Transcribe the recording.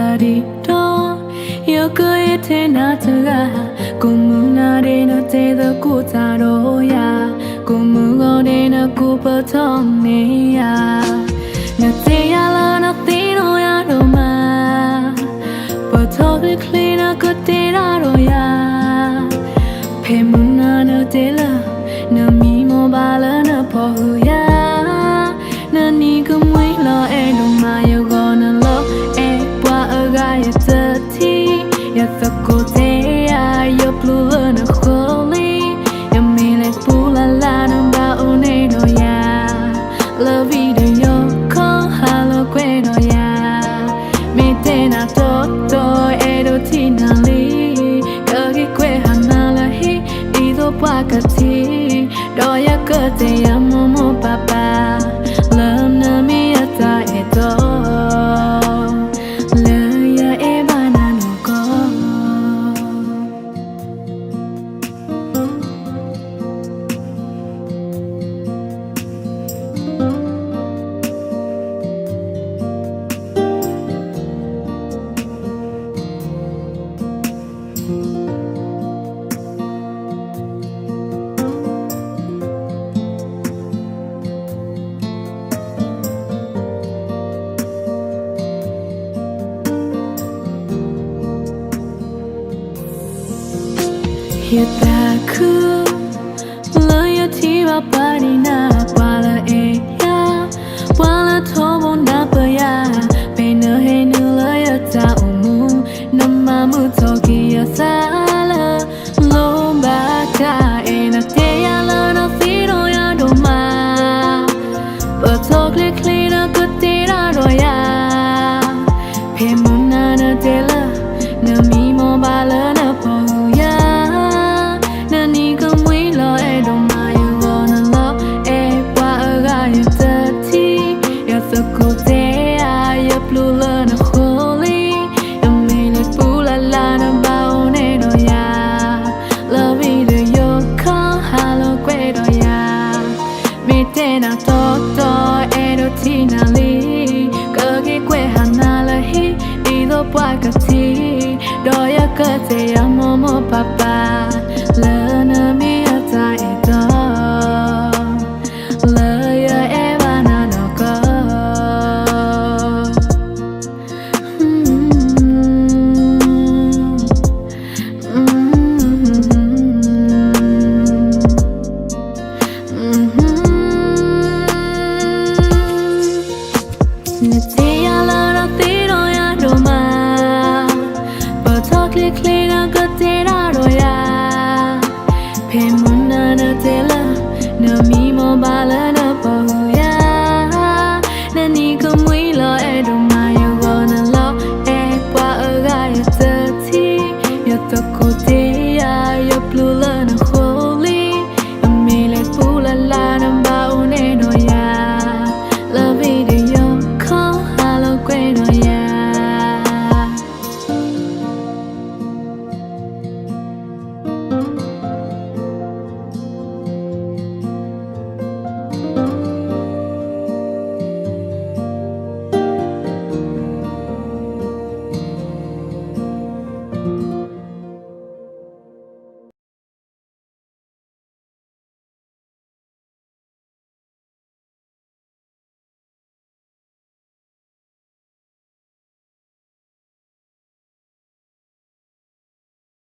body door. You could eat not to ga. Kumuna de no te the kutaro ya. Kumugo de no kupa tone ya. No te ala no tino ya no ma. But totally clean a good day ya. Pemuna no te la. No mi mobile no po ya. No ni come we lo e no ma you gonna love e qua a guy at 30. Yes a good day you blue and a holy. You mean like pull a lot about one no ya. Love it yo call hello queno ya. Me tena toto edo tinali. Kagi que hanala hi ido pakati. Do ya kate ya momo papa. Love na mi ata edo. Le ya e banana go. Hitaku loyalty wa body na wala eya wala tobo na paya pena he nu loyalty umu namamu toki ya sala lomba ta ena te ya la no firo ya do ma but totally clean a good day ya pemuna na tela na mi mobile na po Tena toto edo tinali kagi kwe hanala hi ido pakati do ya kate ya momo papa.